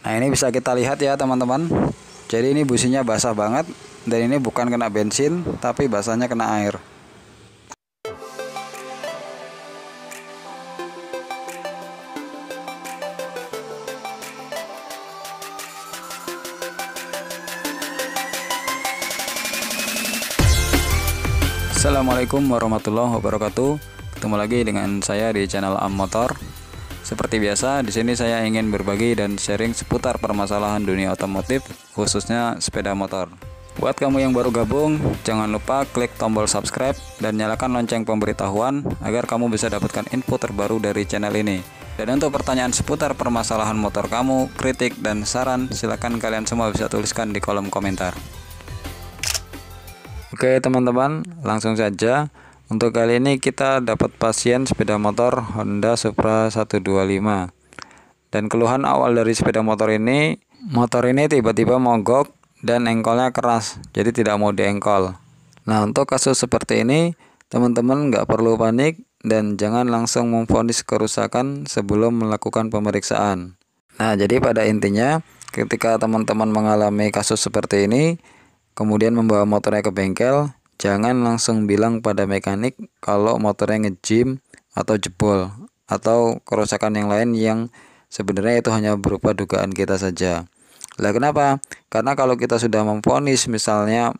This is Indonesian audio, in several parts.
Nah, ini bisa kita lihat ya teman-teman. Jadi ini businya basah banget, dan ini bukan kena bensin tapi basahnya kena air. Assalamualaikum warahmatullahi wabarakatuh. Ketemu lagi dengan saya di channel Am Motor. Seperti biasa, di sini saya ingin berbagi dan sharing seputar permasalahan dunia otomotif, khususnya sepeda motor. Buat kamu yang baru gabung, jangan lupa klik tombol subscribe dan nyalakan lonceng pemberitahuan agar kamu bisa dapatkan info terbaru dari channel ini. Dan untuk pertanyaan seputar permasalahan motor kamu, kritik dan saran, silakan kalian semua bisa tuliskan di kolom komentar. Oke teman-teman, langsung saja. Untuk kali ini kita dapat pasien sepeda motor Honda Supra 125. Dan keluhan awal dari sepeda motor ini tiba-tiba mogok dan engkolnya keras, jadi tidak mau diengkol. Nah, untuk kasus seperti ini, teman-teman nggak perlu panik dan jangan langsung memvonis kerusakan sebelum melakukan pemeriksaan. Nah, jadi pada intinya, ketika teman-teman mengalami kasus seperti ini, kemudian membawa motornya ke bengkel, jangan langsung bilang pada mekanik kalau motornya ngejim atau jebol atau kerusakan yang lain yang sebenarnya itu hanya berupa dugaan kita saja. Lah kenapa? Karena kalau kita sudah memvonis, misalnya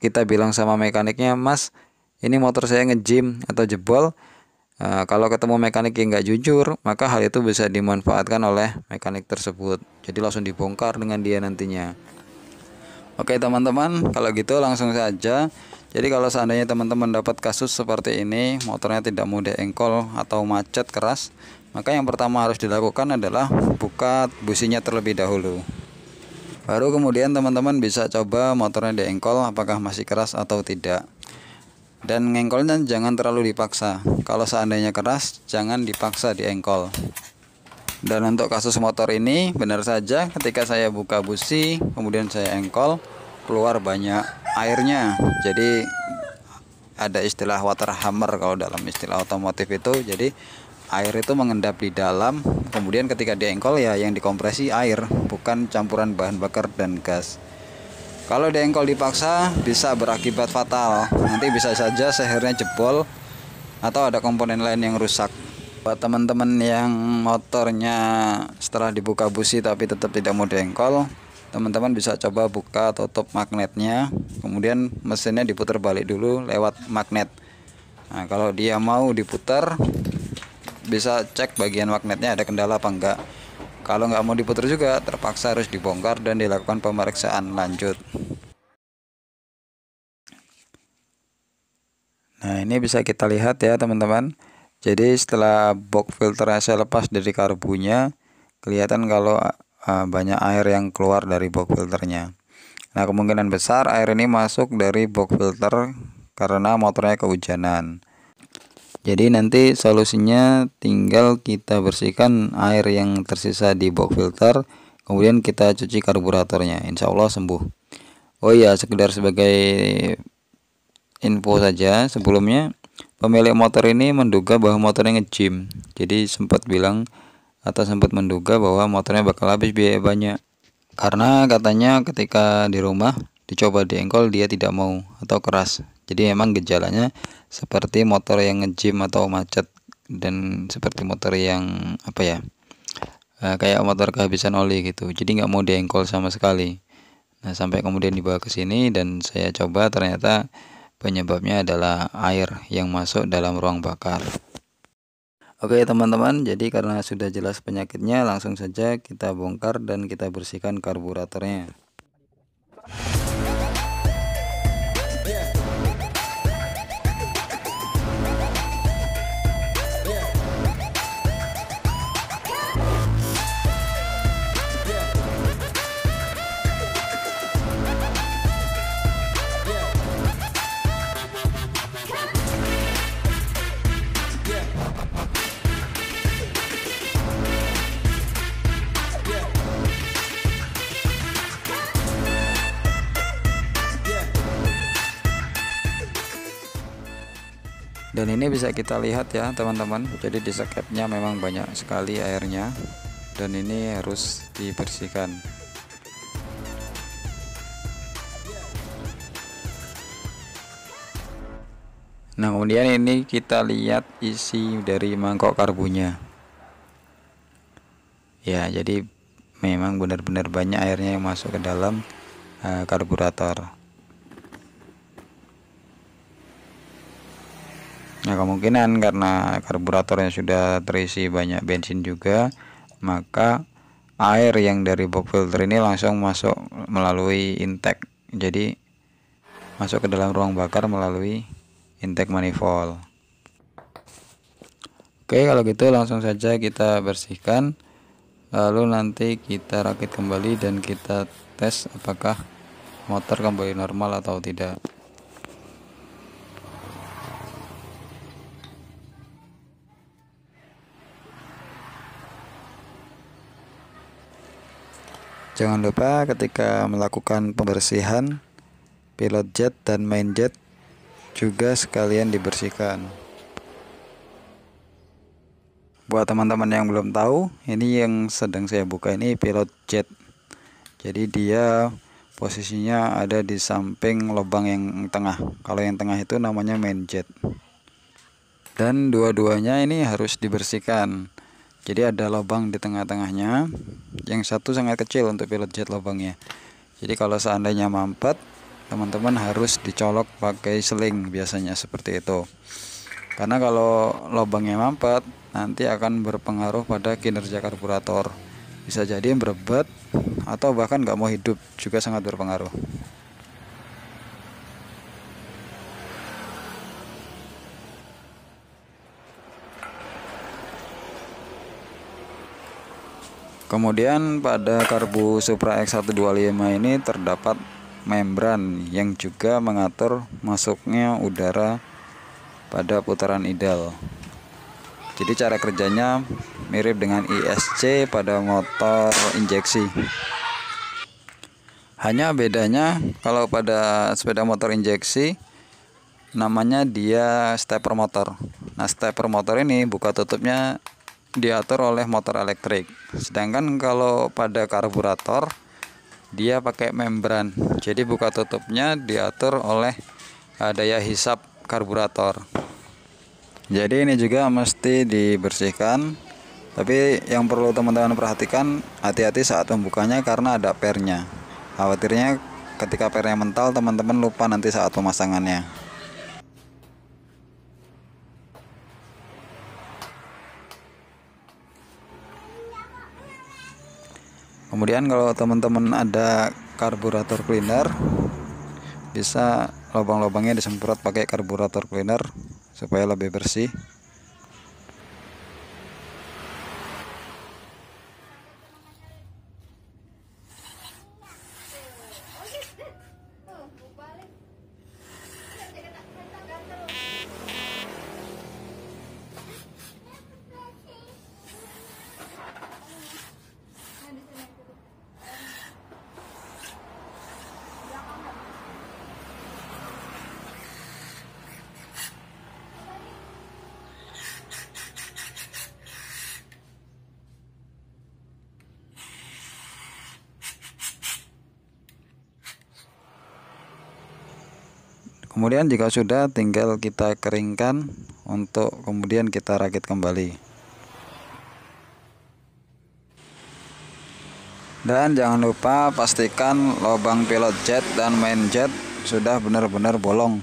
kita bilang sama mekaniknya, Mas, ini motor saya ngejim atau jebol, kalau ketemu mekanik yang nggak jujur, maka hal itu bisa dimanfaatkan oleh mekanik tersebut. Jadi langsung dibongkar dengan dia nantinya. Oke teman-teman, kalau gitu langsung saja. Jadi kalau seandainya teman-teman dapat kasus seperti ini, motornya tidak mau diengkol atau macet keras, maka yang pertama harus dilakukan adalah buka businya terlebih dahulu. Baru kemudian teman-teman bisa coba motornya diengkol apakah masih keras atau tidak. Dan ngengkolnya jangan terlalu dipaksa. Kalau seandainya keras, jangan dipaksa diengkol. Dan untuk kasus motor ini, benar saja ketika saya buka busi, kemudian saya engkol, keluar banyak airnya. Jadi ada istilah water hammer kalau dalam istilah otomotif itu. Jadi air itu mengendap di dalam, kemudian ketika diengkol ya yang dikompresi air, bukan campuran bahan bakar dan gas. Kalau diengkol dipaksa bisa berakibat fatal. Nanti bisa saja sehernya jebol atau ada komponen lain yang rusak. Buat teman-teman yang motornya setelah dibuka busi tapi tetap tidak mau diengkol, teman-teman bisa coba buka tutup magnetnya, kemudian mesinnya diputar balik dulu lewat magnet. Nah, kalau dia mau diputar, bisa cek bagian magnetnya ada kendala apa enggak. Kalau nggak mau diputar juga, terpaksa harus dibongkar dan dilakukan pemeriksaan lanjut. Nah, ini bisa kita lihat ya teman-teman. Jadi setelah box filternya saya lepas dari karbunya, kelihatan kalau banyak air yang keluar dari box filternya. Nah, kemungkinan besar air ini masuk dari box filter karena motornya kehujanan. Jadi nanti solusinya tinggal kita bersihkan air yang tersisa di box filter, kemudian kita cuci karburatornya, insya Allah sembuh. Oh iya, sekedar sebagai info saja sebelumnya, pemilik motor ini menduga bahwa motornya ngejim. Jadi sempat menduga bahwa motornya bakal habis biaya banyak. Karena katanya ketika di rumah dicoba diengkol dia tidak mau atau keras. Jadi memang gejalanya seperti motor yang ngejim atau macet, dan seperti motor yang kayak motor kehabisan oli gitu. Jadi nggak mau diengkol sama sekali. Nah, sampai kemudian dibawa ke sini dan saya coba, ternyata penyebabnya adalah air yang masuk dalam ruang bakar. Oke teman-teman, jadi karena sudah jelas penyakitnya, langsung saja kita bongkar dan kita bersihkan karburatornya. Dan ini bisa kita lihat ya teman-teman, jadi di sekepnya memang banyak sekali airnya. dan ini harus dibersihkan. Nah, kemudian ini kita lihat isi dari mangkok karbunya. Ya, jadi memang benar-benar banyak airnya yang masuk ke dalam karburator. Nah, kemungkinan karena karburatornya sudah terisi banyak bensin juga, maka air yang dari box filter ini langsung masuk melalui intake. Jadi masuk ke dalam ruang bakar melalui intake manifold. Oke, kalau gitu langsung saja kita bersihkan, lalu nanti kita rakit kembali dan kita tes apakah motor kembali normal atau tidak. Jangan lupa ketika melakukan pembersihan, pilot jet dan main jet juga sekalian dibersihkan. Buat teman-teman yang belum tahu, ini yang sedang saya buka ini pilot jet. Jadi dia posisinya ada di samping lubang yang tengah. Kalau yang tengah itu namanya main jet. Dan dua-duanya ini harus dibersihkan. Jadi ada lubang di tengah-tengahnya. Yang satu sangat kecil untuk pilot jet lubangnya. Jadi kalau seandainya mampet, teman-teman harus dicolok pakai seling, biasanya seperti itu. Karena kalau lubangnya mampet, nanti akan berpengaruh pada kinerja karburator. Bisa jadi berebet atau bahkan nggak mau hidup, juga sangat berpengaruh. Kemudian pada karbu Supra X125 ini terdapat membran yang juga mengatur masuknya udara pada putaran idle. Jadi cara kerjanya mirip dengan ISC pada motor injeksi. Hanya bedanya kalau pada sepeda motor injeksi namanya dia stepper motor. Nah, stepper motor ini buka tutupnya diatur oleh motor elektrik. Sedangkan kalau pada karburator dia pakai membran. Jadi buka tutupnya diatur oleh daya hisap karburator. Jadi ini juga mesti dibersihkan. Tapi yang perlu teman-teman perhatikan, hati-hati saat membukanya karena ada pernya. Khawatirnya ketika pernya mental, teman-teman lupa nanti saat pemasangannya. Kemudian kalau teman-teman ada karburator cleaner, bisa lubang-lubangnya disemprot pakai karburator cleaner supaya lebih bersih. Kemudian jika sudah, tinggal kita keringkan untuk kemudian kita rakit kembali. Dan jangan lupa pastikan lubang pilot jet dan main jet sudah benar-benar bolong.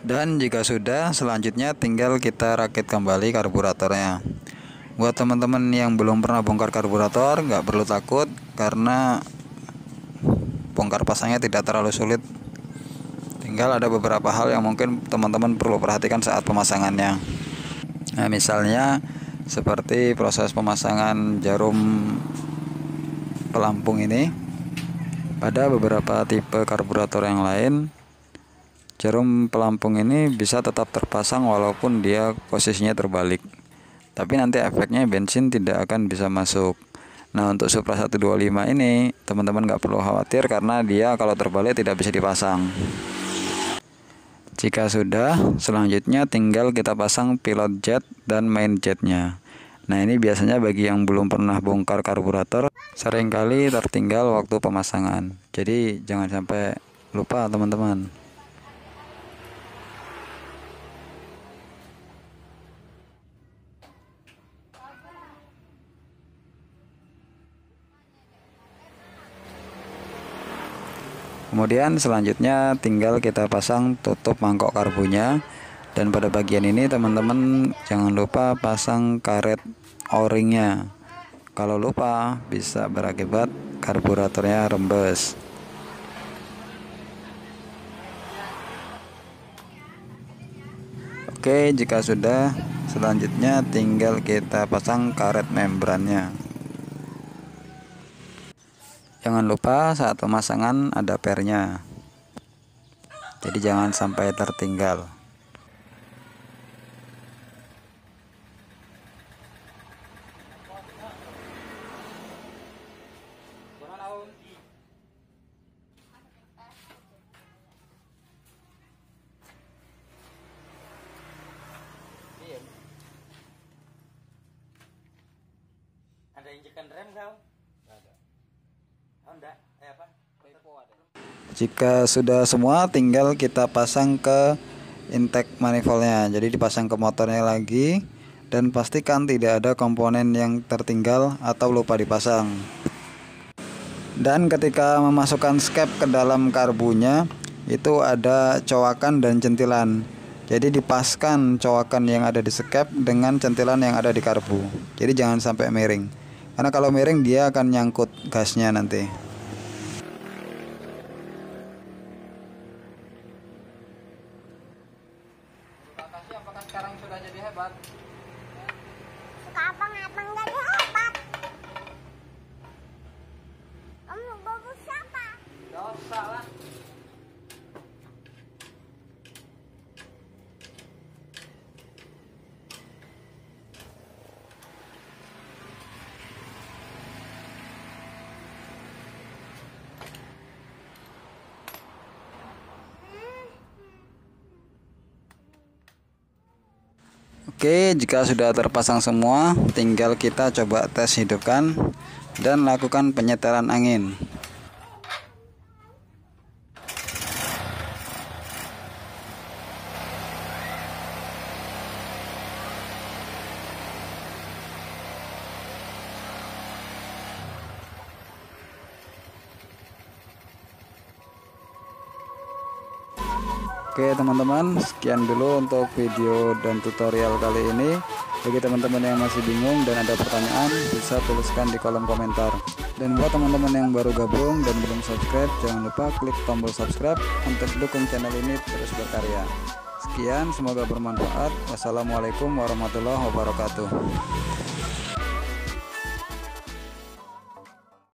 Dan jika sudah, selanjutnya tinggal kita rakit kembali karburatornya. Buat teman-teman yang belum pernah bongkar karburator, nggak perlu takut karena bongkar pasangnya tidak terlalu sulit. Tinggal ada beberapa hal yang mungkin teman-teman perlu perhatikan saat pemasangannya. Nah, misalnya seperti proses pemasangan jarum pelampung ini. Pada beberapa tipe karburator yang lain, jarum pelampung ini bisa tetap terpasang walaupun dia posisinya terbalik. Tapi nanti efeknya bensin tidak akan bisa masuk. Nah, untuk Supra 125 ini teman-teman nggak perlu khawatir karena dia kalau terbalik tidak bisa dipasang. Jika sudah, selanjutnya tinggal kita pasang pilot jet dan main jetnya. Nah, ini biasanya bagi yang belum pernah bongkar karburator seringkali tertinggal waktu pemasangan. Jadi jangan sampai lupa teman-teman. Kemudian selanjutnya tinggal kita pasang tutup mangkok karbunya, dan pada bagian ini teman-teman jangan lupa pasang karet o-ringnya. Kalau lupa bisa berakibat karburatornya rembes. Oke, jika sudah, selanjutnya tinggal kita pasang karet membrannya. Jangan lupa saat pemasangan ada pernya, jadi jangan sampai tertinggal. Ada injekan rem kau? Ada. Oh enggak, apa? Jika sudah semua, tinggal kita pasang ke intake manifoldnya. Jadi dipasang ke motornya lagi, dan pastikan tidak ada komponen yang tertinggal atau lupa dipasang. Dan ketika memasukkan skep ke dalam karbunya, itu ada cowakan dan centilan. Jadi dipaskan cowakan yang ada di skep dengan centilan yang ada di karbu. Jadi jangan sampai miring, karena kalau miring dia akan nyangkut gasnya nanti. Apakah sekarang sudah jadi hebat? Abang-abang jadi hebat. Kamu bagus siapa? Dosa lah. Oke, jika sudah terpasang semua, tinggal kita coba tes hidupkan dan lakukan penyetelan angin. Oke teman-teman, sekian dulu untuk video dan tutorial kali ini. Bagi teman-teman yang masih bingung dan ada pertanyaan, bisa tuliskan di kolom komentar. Dan buat teman-teman yang baru gabung dan belum subscribe, jangan lupa klik tombol subscribe untuk dukung channel ini terus berkarya. Sekian, semoga bermanfaat. Wassalamualaikum warahmatullahi wabarakatuh.